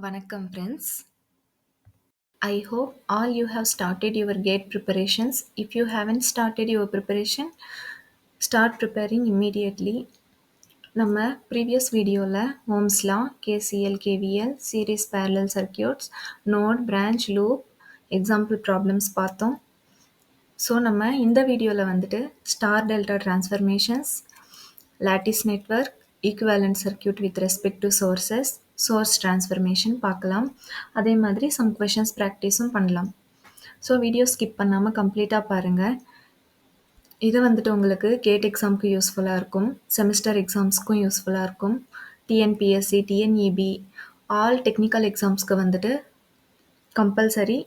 Vanakkam friends. I hope all you have started your gate preparations. If you haven't started your preparation, start preparing immediately. நம்ம previous வீடியோவில் Ohm's law, KCL, KVL, series parallel circuits, node, branch, loop, example problems பார்த்தோம். So நம்ம இந்த வீடியோவில் வந்துட்டு star delta transformations, lattice network, equivalent circuit with respect to sources, source transformation பார்க்கலாம். அதே மாதிரி some questions practiceம் பண்ணலாம். ஸோ வீடியோ ஸ்கிப் பண்ணாமல் கம்ப்ளீட்டாக பாருங்கள். இது வந்துட்டு உங்களுக்கு கேட் எக்ஸாமுக்கு யூஸ்ஃபுல்லாக இருக்கும், செமிஸ்டர் எக்ஸாம்ஸ்க்கும் யூஸ்ஃபுல்லாக இருக்கும், டிஎன்பிஎஸ்சி, டிஎன்இபி ஆல் டெக்னிக்கல் எக்ஸாம்ஸ்க்கு வந்துட்டு கம்பல்சரி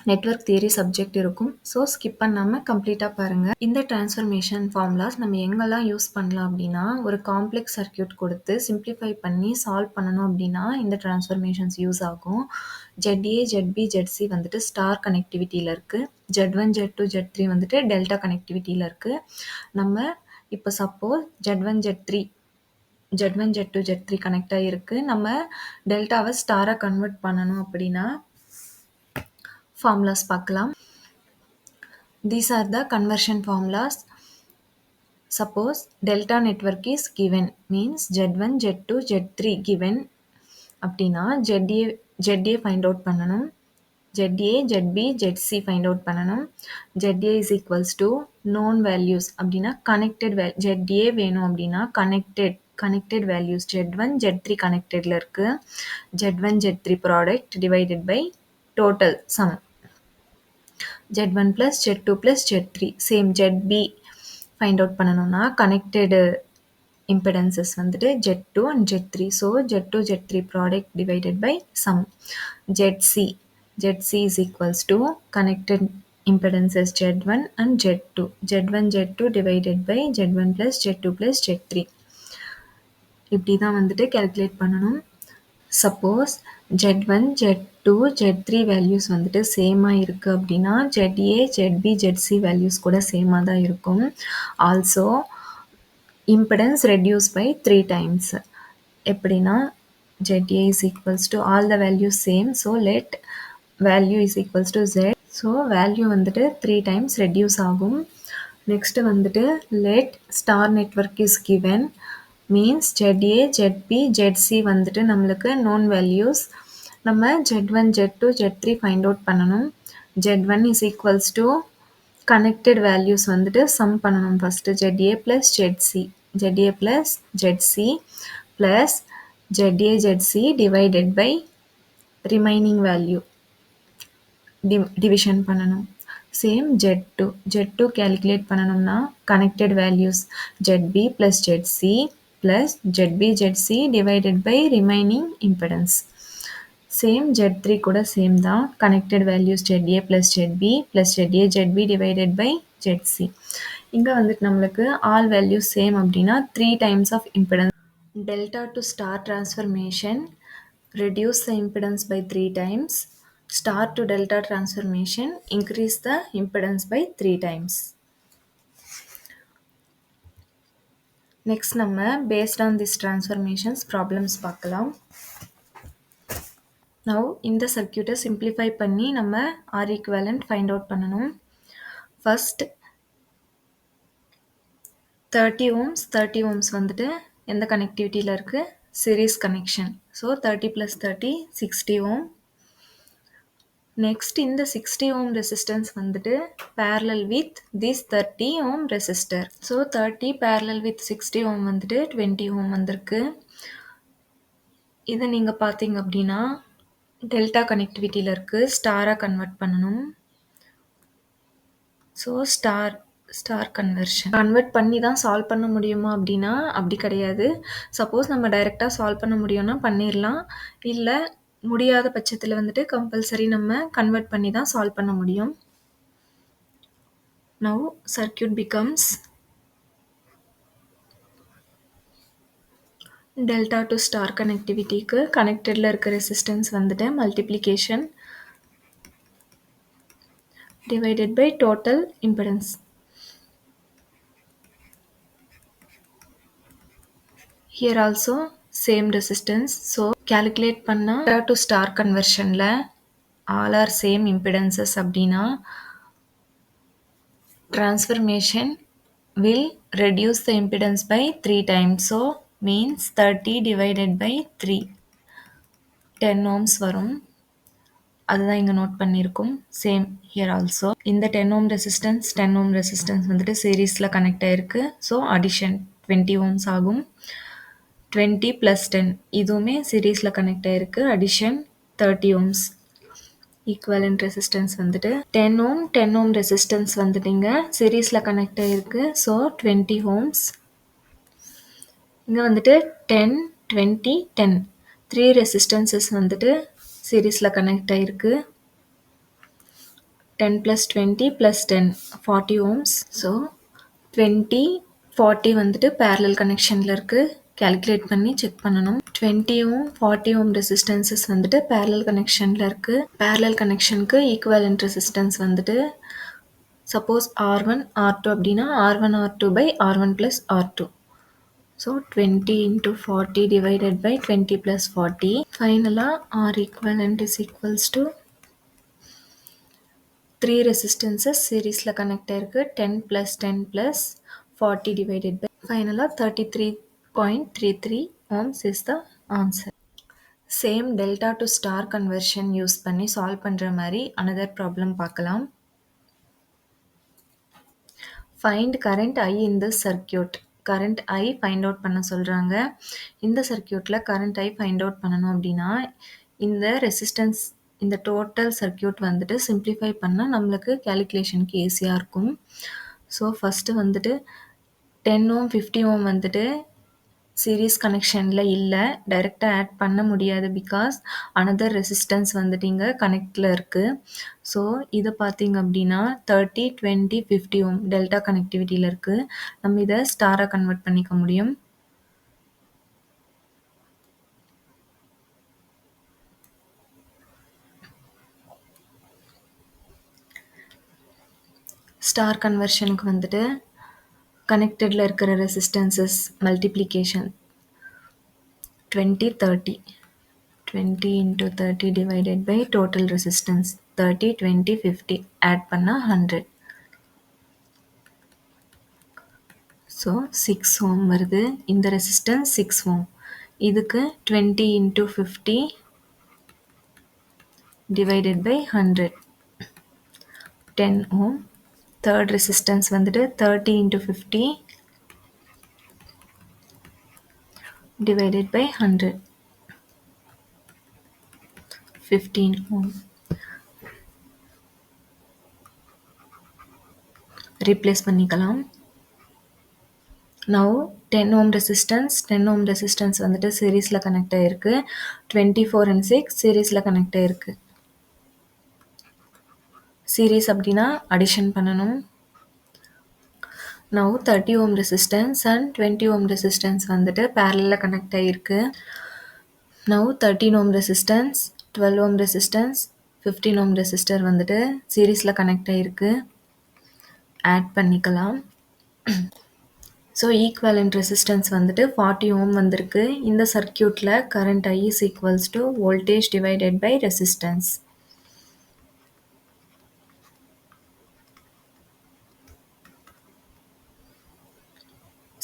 நெட்வொர்க் தியரி சப்ஜெக்ட் இருக்கும். ஸோ ஸ்கிப் பண்ணாமல் கம்ப்ளீட்டாக பாருங்கள். இந்த டிரான்ஸ்ஃபர்மேஷன் ஃபார்முலாஸ் நம்ம எங்கெல்லாம் யூஸ் பண்ணலாம் அப்படின்னா, ஒரு காம்ப்ளெக்ஸ் சர்க்யூட் கொடுத்து சிம்பிளிஃபை பண்ணி சால்வ் பண்ணணும் அப்படின்னா இந்த டிரான்ஸ்ஃபர்மேஷன்ஸ் யூஸ் ஆகும். ZA, ZB, ZC வந்துட்டு ஸ்டார் கனெக்டிவிட்டியில் இருக்குது. Z1, Z2, Z3 வந்துட்டு டெல்டா கனெக்டிவிட்டியில் இருக்குது. நம்ம இப்போ suppose Z1, Z2, Z3 connect ஆகிருக்கு. நம்ம டெல்டாவை ஸ்டாராக கன்வெர்ட் பண்ணணும் அப்படின்னா formulas பார்க்கலாம். These are the conversion formulas. Suppose delta network is given, means Z1, Z2, Z3 given அப்படின்னா ZA find out பண்ணணும், ZA, ZB, ZC find out பண்ணணும். ZA is equals to known values அப்படின்னா connected ZA வேணும் அப்படின்னா connected values Z1, Z3 connectedல இருக்கு. Z1, Z3 product divided by total sum. Z1 plus Z2 plus Z3 same ZB find out பண்ணணும்னா connected impedances வந்துட்டு Z2 and Z3. So Z2 Z3 product divided by sum. ZC is equals to connected impedances Z1 and Z2. Z1 Z2 divided by Z1 plus Z2 plus Z3. இப்படி தான் வந்துட்டு calculate பண்ணணும். Suppose Z1, Z2, Z3 values வந்துட்டு சேமாக இருக்குது அப்படின்னா ZA, ZB, ZC values கூட சேமாக தான் இருக்கும். Also impedance reduce by 3 times. எப்படின்னா ZA is equals to all the values same, so let value is equals to Z. So value வந்துட்டு 3 times ரெடியூஸ் ஆகும். நெக்ஸ்ட்டு வந்துட்டு let star network is given, means ZA, ZB, ZC வந்துட்டு நம்மளுக்கு known values. நம்ம Z1, Z2, Z3 find out பண்ணணும். Z1 is equals to connected values வந்துட்டு sum பண்ணணும் first. ZA plus ZC plus ZA, ZC divided by remaining value division பண்ணணும். Same Z2 calculate பண்ணணும்னா connected values ZB plus ZC plus ZB, ZC divided by remaining impedance. Same Z3 கூட same தான், connected values ZA plus ZB plus ZA, ZB divided by ZC. இங்கே வந்துட்டு நம்மளுக்கு all values same அப்படின்னா 3 times of impedance. Delta to star transformation, reduce the impedance by 3 times. Star to delta transformation, increase the impedance by 3 times. Next நம்ம based on this transformations problems பார்க்கலாம். Now இந்த சர்க்யூட்டை simplify பண்ணி நம்ம R equivalent find out பண்ணணும். First 30 ohms வந்துட்டு எந்த கனெக்டிவிட்டியில் இருக்குது, series connection. So 30 plus 30 60 ohm. Next இந்த 60 ohm resistance வந்துட்டு parallel with this 30 ohm resistor. So 30 parallel with 60 ohm வந்துட்டு 20 ohm வந்திருக்கு. இதை நீங்கள் பார்த்தீங்க அப்படின்னா டெல்டா கனெக்டிவிட்டியில் இருக்குது, ஸ்டாராக கன்வெர்ட் பண்ணணும். ஸோ ஸ்டார் கன்வெர்ட் பண்ணி தான் சால்வ் பண்ண முடியுமா அப்படின்னா அப்படி கிடையாது. சப்போஸ் நம்ம டைரெக்டாக சால்வ் பண்ண முடியும்னா பண்ணிடலாம், இல்லை முடியாத பட்சத்தில் வந்துட்டு கம்பல்சரி நம்ம கன்வெர்ட் பண்ணி தான் சால்வ் பண்ண முடியும். Now circuit becomes delta to star கனெக்டிவிட்டிக்கு கனெக்டடில் இருக்க ரெசிஸ்டன்ஸ் வந்துட்டு multiplication divided by total impedance. Here also same resistance, so calculate பண்ணா டு ஸ்டார் கன்வர்ஷனில் ஆல் ஆர் சேம் இம்பிடன்சஸ் அப்படின்னா transformation will reduce the impedance by 3 times. So means 30 divided by 3, 10 ohms வரும். அதுதான் இங்கே நோட் பண்ணியிருக்கோம். Same here also. இந்த 10 ohm resistance 10 ohm resistance வந்துட்டு சீரீஸில் கனெக்ட் ஆயிருக்கு. ஸோ அடிஷன் 20 ohms ஆகும். 20 + 10 இதுவுமே சீரீஸில் கனெக்ட் ஆயிருக்கு. Addition 30 ohms. ஈக்குவலண்ட் ரெசிஸ்டன்ஸ் வந்துட்டு 10 ohm 10 ohm ரெசிஸ்டன்ஸ் வந்துட்டுங்க சீரீஸில் கனெக்ட் ஆகிருக்கு. So 20 ohms. இங்கே வந்துட்டு 10 20 10 3 ரெசிஸ்டன்சஸ் வந்துட்டு சீரீஸில் கனெக்ட் ஆகிருக்கு. 10 + 20 + 10 40 ohms. ஸோ 20 40 வந்துட்டு பேரலல் கனெக்ஷனில் இருக்குது. கால்குலேட் பண்ணி செக் பண்ணணும். 20 ohm 40 ohm ரெசிஸ்டன்சஸ் வந்துட்டு பேரலல் கனெக்ஷனில் இருக்குது. பேரலல் கனெக்ஷனுக்கு ஈக்குவலண்ட் ரெசிஸ்டன்ஸ் வந்துட்டு சப்போஸ் R1 R2 அப்படின்னா R1 R2 by R1 + R2. So 20 × 40 divided by 20 + 40. ஃபைனலாக R equivalent is equals to 3 resistances சீரீஸில் கனெக்ட் ஆயிருக்கு. 10 + 10 + 40 divided by ஃபைனலாக 33.33 ohms is the answer. Same delta to star conversion use பண்ணி solve பண்ணுற மாதிரி another problem பார்க்கலாம். Find current I in this circuit. Current I find out பண்ண சொல்கிறாங்க. இந்த சர்க்கியூட்டில் கரண்ட் I ஃபைண்ட் அவுட் பண்ணணும் அப்படின்னா இந்த ரெசிஸ்டன்ஸ் இந்த டோட்டல் சர்க்கியூட் வந்துட்டு சிம்ப்ளிஃபை பண்ணால் நம்மளுக்கு கேல்குலேஷனுக்கு ஈஸியாக இருக்கும். ஸோ ஃபஸ்ட்டு வந்துட்டு 10 ohm 50 ohm வந்துட்டு சீரீஸ் கனெக்ஷனில் இல்லை, டைரெக்டாக ஆட் பண்ண முடியாது. பிகாஸ் அனதர் ரெசிஸ்டன்ஸ் வந்துட்டு இங்கே கனெக்டில் இருக்குது. ஸோ இதை பார்த்தீங்க அப்படின்னா 30 20 50 ohm டெல்டா கனெக்டிவிட்டியில் இருக்குது. நம்ம இதை ஸ்டாராக கன்வெர்ட் பண்ணிக்க முடியும். ஸ்டார் கன்வர்ஷனுக்கு வந்துட்டு கனெக்டடில் இருக்கிற resistances multiplication 20 30 20 × 30 divided by total resistance 30 20 50 add பண்ணா 100. ஸோ 6 ohm வருது. இந்த ரெசிஸ்டன்ஸ் 6 ohm. இதுக்கு 20 × 50 divided by 100 10 ohm. Third resistance வந்துட்டு 30 × 50 divided by 100 15 ohm. ரீப்ளேஸ் பண்ணிக்கலாம். now 10 ohm ரெசிஸ்டன்ஸ் வந்துட்டு சீரீஸில் கனெக்ட் ஆகிருக்கு. 24 and 6 சீரீஸில் கனெக்ட் ஆகிருக்கு. சீரீஸ் அப்படின்னா அடிஷன் பண்ணணும். now 30 ohm resistance and 20 ohm resistance வந்துட்டு பேரலில் கனெக்ட் ஆகிருக்கு. now 13 ohm resistance 12 ohm resistance 15 ohm resistor வந்துட்டு சீரீஸில் கனெக்ட் ஆகிருக்கு. ஆட் பண்ணிக்கலாம். ஸோ ஈக்குவலண்ட் ரெசிஸ்டன்ஸ் வந்துட்டு 40 ohm வந்திருக்கு. இந்த சர்க்கியூட்டில் current I is equals to voltage divided by resistance.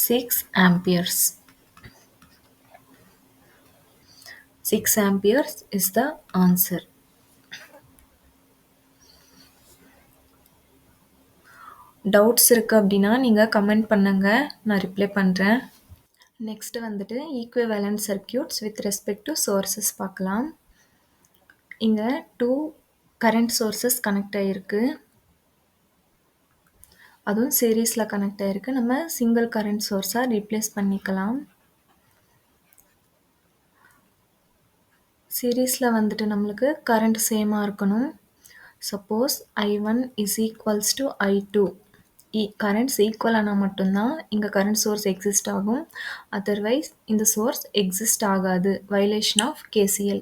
6 amperes. 6 amperes is the answer. Doubts இருக்குது அப்படின்னா நீங்கள் கமெண்ட் பண்ணுங்கள், நான் ரிப்ளை பண்ணுறேன். நெக்ஸ்ட்டு வந்துட்டு equivalent circuits with respect to sources பார்க்கலாம். இங்கே 2 கரண்ட் சோர்ஸஸ் கனெக்ட் ஆகிருக்கு. அதுவும் சீரீஸில் கனெக்ட் ஆகிருக்கு. நம்ம சிங்கிள் கரண்ட் சோர்ஸாக ரீப்ளேஸ் பண்ணிக்கலாம். சீரீஸில் வந்துட்டு நம்மளுக்கு கரண்ட் சேமாக இருக்கணும். Suppose I1 is equals to I2. Currents equal ஆனால் மட்டும்தான் இங்கே கரண்ட் சோர்ஸ் எக்ஸிஸ்ட் ஆகும். அதர்வைஸ் இந்த சோர்ஸ் எக்ஸிஸ்ட் ஆகாது. Violation of KCL.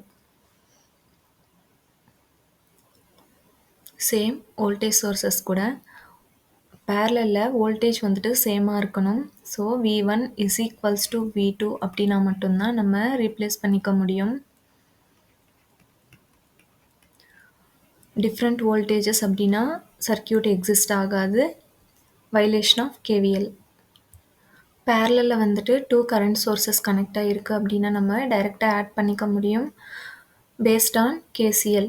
Same voltage sources கூட பேரலில் வோல்டேஜ் வந்துட்டு சேமாக இருக்கணும். So V1 is equals to V2 அப்படின்னா மட்டும்தான் நம்ம ரீப்ளேஸ் பண்ணிக்க முடியும். டிஃப்ரெண்ட் வோல்டேஜஸ் அப்படின்னா சர்க்யூட் எக்ஸிஸ்ட் ஆகாது. Violation of KVL. பேரலில் வந்துட்டு 2 கரண்ட் சோர்சஸ் கனெக்ட் ஆகிருக்கு அப்படின்னா நம்ம டைரெக்டாக ஆட் பண்ணிக்க முடியும் பேஸ்ட் ஆன் கேசிஎல்.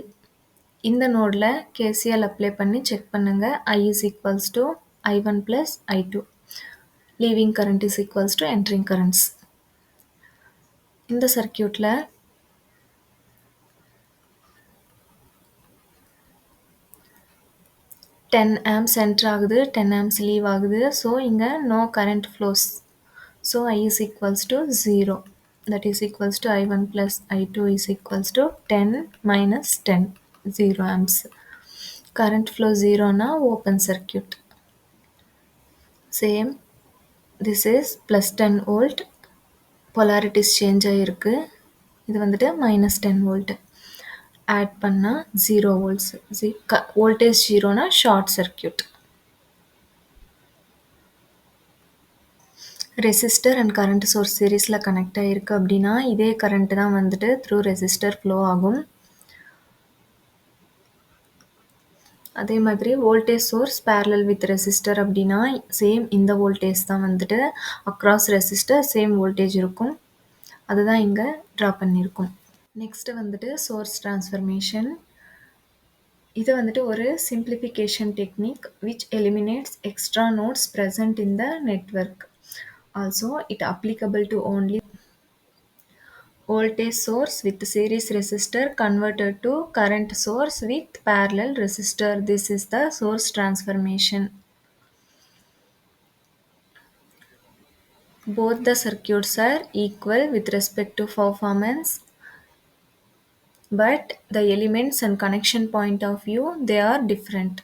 இந்த நோடில் கேசிஎல் அப்ளை பண்ணி செக் பண்ணுங்கள். I is equals to I1 plus I2. Leaving current is equals to entering currents. இந்த சர்க்யூட்டில் 10 amps enter ஆகுது, 10 amps leave ஆகுது. ஸோ இங்கே no current flows. So I is equals to 0. That is equals to I1 plus I2 is equals to 10 minus 10. 0 amps. Current flow 0 na open circuit. Same. This is plus 10 volt. Polarities change ஆகிருக்கு. இது வந்துட்டு minus 10 volt. Add பண்ணா 0 volts. Voltage 0 na short circuit. Resistor and current source சீரீஸில் connect ஆகிருக்கு அப்படின்னா இதே current தான் வந்துட்டு த்ரூ ரெசிஸ்டர் ஃப்ளோ ஆகும். அதே மாதிரி voltage source parallel with resistor அப்படின்னா சேம் இந்த வோல்டேஜ் தான் வந்துட்டு அக்ராஸ் ரெசிஸ்டர் சேம் வோல்டேஜ் இருக்கும். அதுதான் இங்கே ட்ரா பண்ணியிருக்கும். நெக்ஸ்ட் வந்துட்டு சோர்ஸ் டிரான்ஸ்ஃபர்மேஷன். இது வந்துட்டு ஒரு simplification technique which eliminates extra nodes present in the network. Also, it applicable to only voltage source with series resistor converted to current source with parallel resistor. This is the source transformation. Both the circuits are equal with respect to performance, but the elements and connection point of view they are different.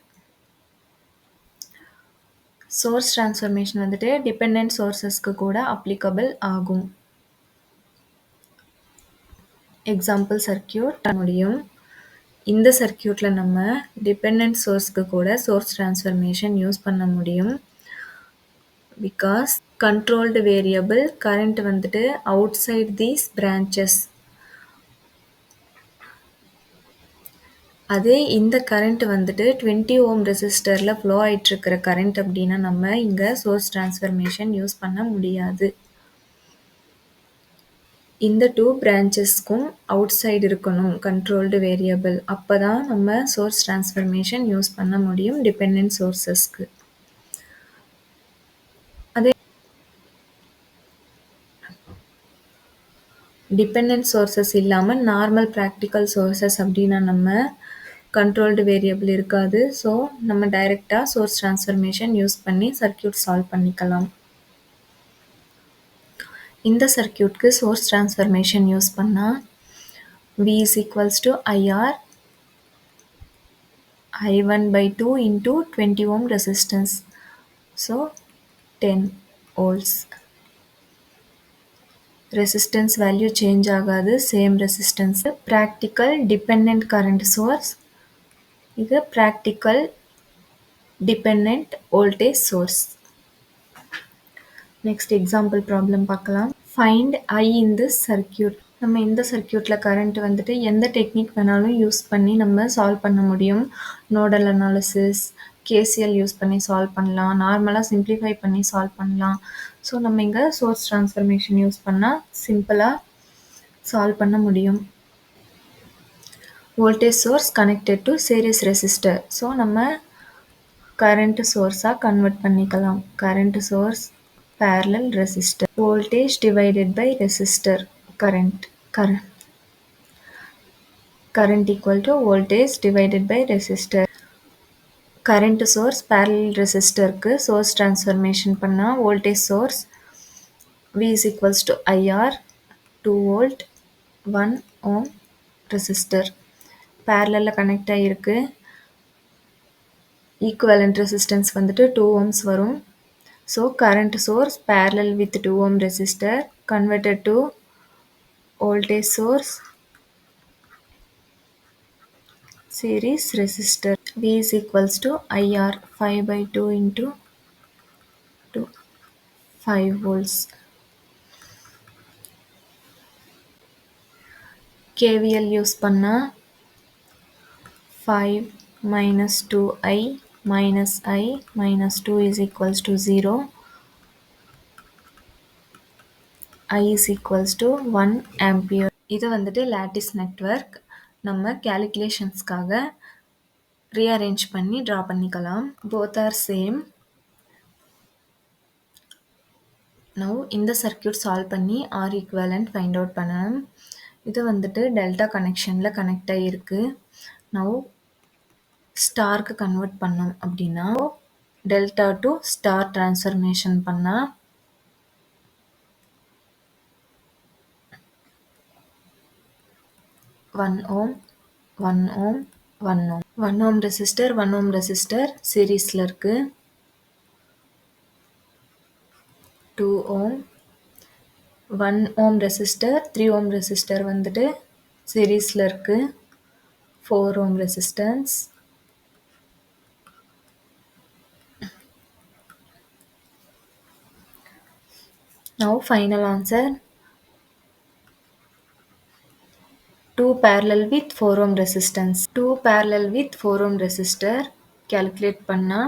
Source transformation வந்துட்டு dependent sourcesக்கு கூட applicable ஆகும். Example circuit முடியும். இந்த சர்க்யூட்டில் நம்ம dependent சோர்ஸ்க்கு கூட source transformation use பண்ண முடியும். பிகாஸ் கண்ட்ரோல்டு வேரியபிள் கரண்ட் வந்துட்டு அவுட் சைட் தீஸ் பிரான்ச்சஸ். அதே இந்த கரண்ட் வந்துட்டு 20 ஓம் ரெசிஸ்டரில் ஃப்ளோ ஆகிட்டுருக்கிற கரண்ட் அப்படின்னா நம்ம இங்கே சோர்ஸ் டிரான்ஸ்ஃபர்மேஷன் யூஸ் பண்ண முடியாது. இந்த 2 பிரான்ச்சஸ்க்கும் அவுட் சைடு இருக்கணும் கண்ட்ரோல்டு வேரியபிள். அப்போ தான் நம்ம சோர்ஸ் டிரான்ஸ்ஃபர்மேஷன் யூஸ் பண்ண முடியும் டிபெண்டன்ட் சோர்சஸ்க்கு. அதே டிபெண்டன்ட் சோர்சஸ் இல்லாமல் நார்மல் ப்ராக்டிக்கல் சோர்சஸ் அப்படின்னா நம்ம கண்ட்ரோல்டு வேரியபிள் இருக்காது. ஸோ நம்ம டைரெக்டாக சோர்ஸ் டிரான்ஸ்ஃபர்மேஷன் யூஸ் பண்ணி சர்க்யூட் சால்வ் பண்ணிக்கலாம். இந்த சர்க்யூட்க்கு சோர்ஸ் டிரான்ஸ்ஃபர்மேஷன் யூஸ் பண்ணால் V is equals to IR I1 by 2 into 20 ohm resistance. So 10 volts. Resistance value change ஆகாது, same resistance. Practical dependent current source. இது practical dependent voltage source. Next example problem பார்க்கலாம். Find I in this circuit. நம்ம இந்த சர்க்யூட்டில் current வந்துட்டு எந்த technique வேணாலும் use பண்ணி நம்ம சால்வ் பண்ண முடியும். நோடல் அனாலிசிஸ், கேசிஎல் யூஸ் பண்ணி சால்வ் பண்ணலாம், நார்மலாக சிம்பிளிஃபை பண்ணி சால்வ் பண்ணலாம். ஸோ நம்ம இங்கே சோர்ஸ் டிரான்ஸ்ஃபர்மேஷன் யூஸ் பண்ணால் சிம்பிளாக சால்வ் பண்ண முடியும். Voltage source connected to serious resistor. So நம்ம கரண்ட் சோர்ஸாக கன்வெர்ட் பண்ணிக்கலாம். Current source parallel resistor. Voltage divided by resistor. Current equal to voltage divided by resistor. Current source parallel resistor க்கு source transformation பண்ணா voltage source V is equals to IR 2 volt 1 ohm resistor. parallel connect ஆகிருக்கு. equivalent resistance வந்துட்டு 2 ohms வரும். So current source parallel with 2 ohm resistor converted to voltage source series resistor. V is equals to IR 5 by 2 into 2 5 volts. KVL use பண்ணா 5 minus 2i minus I minus 2 is equals to 0. I is equals to 1 ampere. இது வந்துட்டு lattice network. நம்ம calculationsக்காக rearrange பண்ணி draw பண்ணிக்கலாம். Both are same. Now இந்த circuit solve பண்ணி R equivalent find out பண்ணணும். இது வந்துட்டு delta connectionல connect ஆகிருக்கு. Now ஸ்டார்க்கு கன்வெர்ட் பண்ணோம் அப்படின்னா டெல்டா டு ஸ்டார் டிரான்ஸ்ஃபர்மேஷன் பண்ணா 1 ஓம் 1 ஓம் 1 ஓம் 1 ஓம் ரெசிஸ்டர் 1 ஓம் ரெசிஸ்டர் சீரீஸில் இருக்கு. 2 ஓம் 1 ஓம் ரெசிஸ்டர் 3 ஓம் ரெசிஸ்டர் வந்துட்டு சீரீஸில் இருக்கு. 4 ohm resistance. Now final answer 2 parallel with 4 ohm resistance. 2 parallel with 4 ohm resistor calculate பண்ணா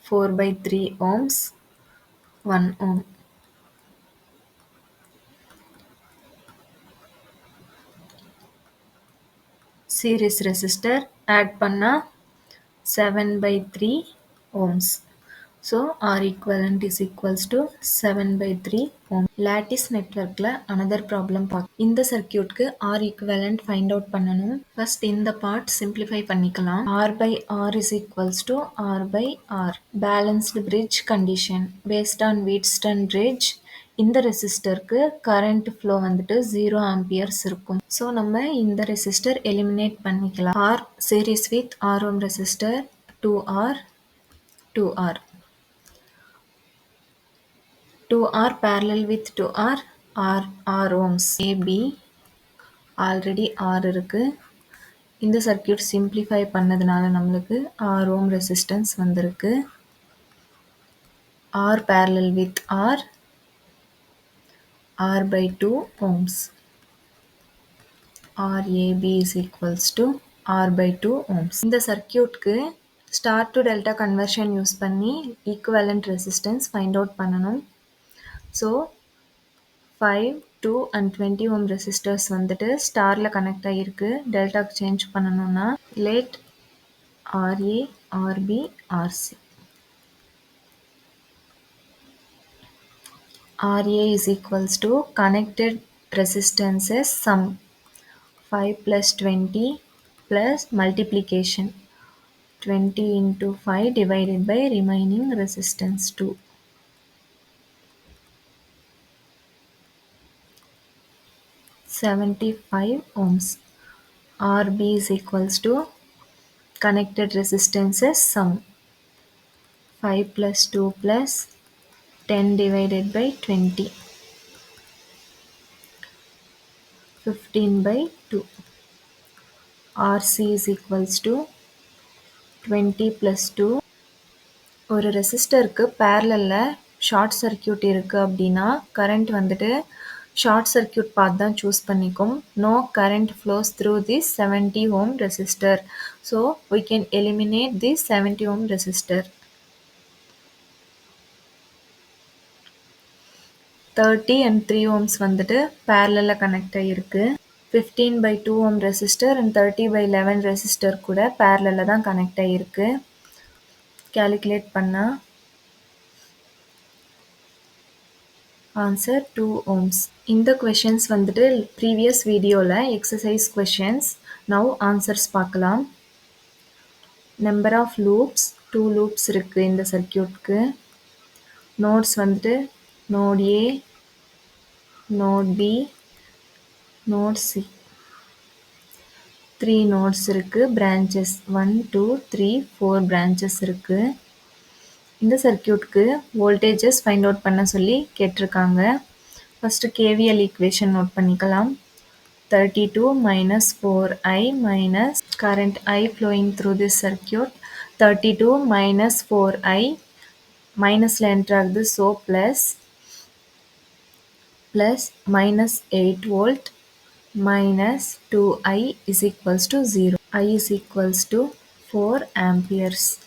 4 by 3 ohms 1 ohm. Series resistor add பண்ணா 7 by 3 ohms. So R equivalent is equals to 7 by 3 ohm. Lattice networkல another problem இந்த சர்க்கியூட்க்கு R equivalent find out பண்ணணும். First இந்த part simplify பண்ணிக்கலாம். R by R is equals to R by R. Balanced bridge condition. Based on Wheatstone bridge இந்த ரெசிஸ்டருக்கு current flow வந்துட்டு 0 amperes இருக்கும். So நம்ம இந்த resistor eliminate பண்ணிக்கலாம். R series with R ohm resistor 2R 2R. 2R parallel with 2R R ohms. AB already R இருக்கு. இந்த circuit simplify பண்ணதுனால நம்மளுக்கு R ohm resistance வந்திருக்கு. R parallel with R by 2 ohms. RAB is equals to R by 2 ohms. இந்த சர்க்கியூட்க்கு star to delta conversion use பண்ணி equivalent resistance find out பண்ணணும். So 5, 2 and 20 ohm resistors வந்துட்டு ஸ்டாரில் connect ஆகிருக்கு. டெல்டாக்கு சேஞ்ச் பண்ணணும்னா let RA, RB, RC. RA is equals to connected resistances sum 5 plus 20 plus multiplication 20 into 5 divided by remaining resistance 2. 75 ohms. RB is equals to connected resistances sum 5 plus 2 plus 10 divided by 20 15 by 2. RC is equals to 20 plus 2. ஒரு ரெசிஸ்டருக்கு பேரலில் short circuit இருக்குது அப்படின்னா current வந்துட்டு short circuit பாத் தான் choose பண்ணிக்கும். No current flows through this 70 ohm resistor. So we can eliminate this 70 ohm resistor. 30 and 3 ohms வந்துட்டு பேரலில் connect ஆகிருக்கு. 15 by 2 ohm resistor and 30 by 11 resistor கூட பேரலில் தான் கனெக்ட் ஆகிருக்கு. கால்குலேட் பண்ணா ஆன்சர் 2 ohms. இந்த questions வந்துட்டு ப்ரீவியஸ் வீடியோவில் எக்ஸசைஸ் questions. நவ் ஆன்சர்ஸ் பார்க்கலாம். நம்பர் ஆஃப் லூப்ஸ் 2 லூப்ஸ் இருக்குது இந்த சர்க்கியூட்க்கு. நோட்ஸ் வந்துட்டு node A, node B, node C. 3 nodes இருக்குது. பிரான்ச்சஸ் 1 2 3 4 பிரான்ச்சஸ் இருக்குது. இந்த சர்க்கியூட்க்கு வோல்டேஜஸ் ஃபைண்ட் அவுட் பண்ண சொல்லி கேட்டிருக்காங்க. ஃபஸ்ட்டு கேவிஎல் ஈக்குவேஷன் நோட் பண்ணிக்கலாம். 32 minus 4i minus current I flowing through this circuit. 32 minus 4i மைனஸில் என்ட்ரு ஆகுது. So plus minus 8 volt minus 2I is equals to 0. I is equals to 4 amperes.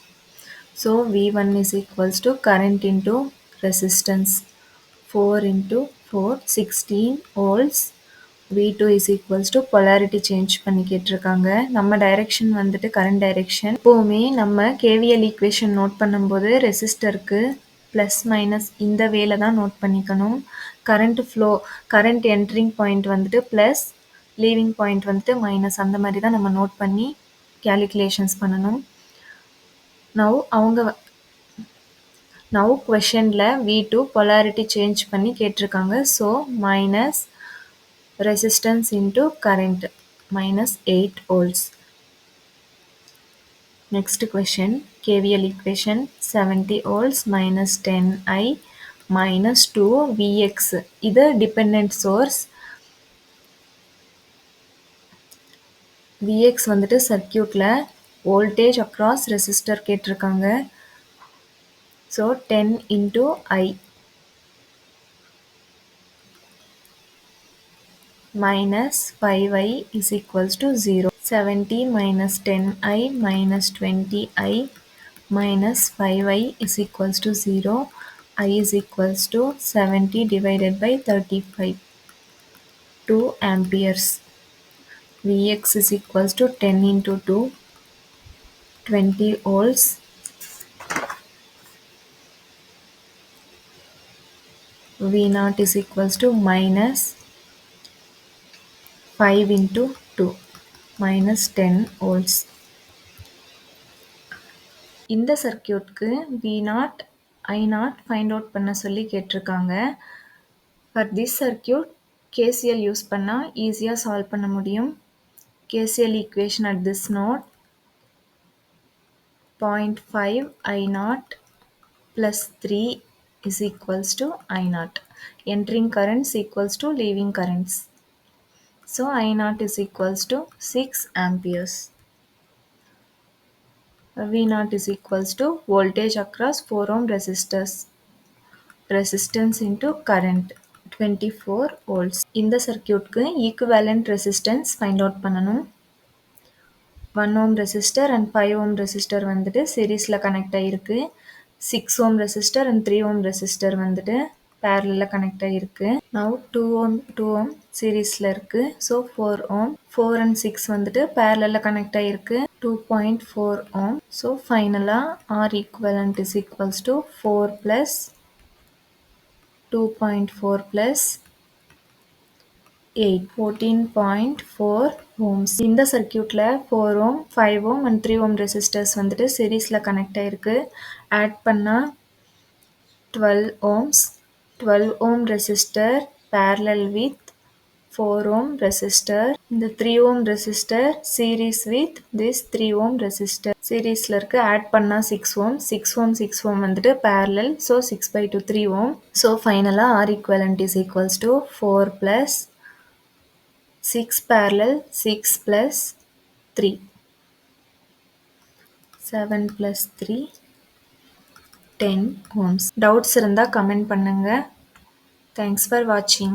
So V1 is equals to current into resistance. 4 into 4, 16 volts. V2 is equals to polarity change பண்ணி கேட்டிருக்காங்க. நம்ம direction வந்துட்டு current direction. எப்போவுமே நம்ம KVL equation note பண்ணும்போது ரெசிஸ்டருக்கு plus minus இந்த வேல தான் நோட் பண்ணிக்கணும். Current flow current entering point வந்துட்டு ப்ளஸ் லீவிங் பாயிண்ட் வந்துட்டு மைனஸ் அந்த மாதிரி தான் நம்ம நோட் பண்ணி கேல்குலேஷன்ஸ் பண்ணணும். Now questionல V2 polarity change பண்ணி கேட்டிருக்காங்க. So minus resistance into current minus 8 volts. Next question, KVL equation 70 volts minus 10I minus 2 Vx. இது dependent source. Vx வந்துட்டு சர்க்யூட்ல voltage across resistor கேட்டிருக்காங்க. So 10 into I minus 5I is equals to 0. 70 minus 10I minus 20I minus 5I is equals to 0. I is equals to 70 divided by 35. 2 amperes. Vx is equals to 10 into 2. 20 volts. V0 is equals to minus 5 into 2. Minus 10 volts. இந்த சர்க்யூட்க்கு V0 I0 find out பண்ண சொல்லி கேட்டிருக்காங்க. For this circuit KCL use பண்ணா ஈஸியா solve பண்ண முடியும். KCL equation at this node 0.5 I0 plus 3 is equals to I0. Entering currents equals to leaving currents. So I0 is equals to 6 amperes. V0 is equals to voltage across 4 ohm resistors. Resistance into current 24 volts. இந்த சர்க்யூட்க்கு equivalent resistance find out பண்ணணும். 1 ohm resistor and 5 ohm resistor வந்துட்டு சீரிஸ்ல connect ஆயிருக்கு. 6 ohm resistor and 3 ohm resistor வந்துட்டு parallel connect ஆயிருக்கு. Now 2 ohm சீரிஸ்ல இருக்கு. So 4 ohm. 4 and 6 வந்துட்டு parallel connect ஆயிருக்கு. 2.4 ohm. So finally R equivalent is equals to 4 plus 2.4 plus 8, 14.4 ohms. இந்த சர்க்யூட்ல 4 ohm, 5 ohm and 3 ohm resistors வந்துட்டு சீரிஸ்ல connect ஆயிருக்கு. Add பண்ணா 12 ohms. 12 ohm resistor parallel with 4 ohm resistor. இந்த 3 ohm resistor series with this 3 ohm resistor. சீரிஸ்ல இருக்கு. Add பண்ணா 6 ohm. 6 ohm 6 ohm வந்துட்டு parallel. So 6/2 3 ohm. So finally R equivalent is equals to 4 plus 6 parallel 6 plus 3. 7 plus 3 10 ohms. Doubts இருந்தா comment பண்ணுங்க. Thanks for watching.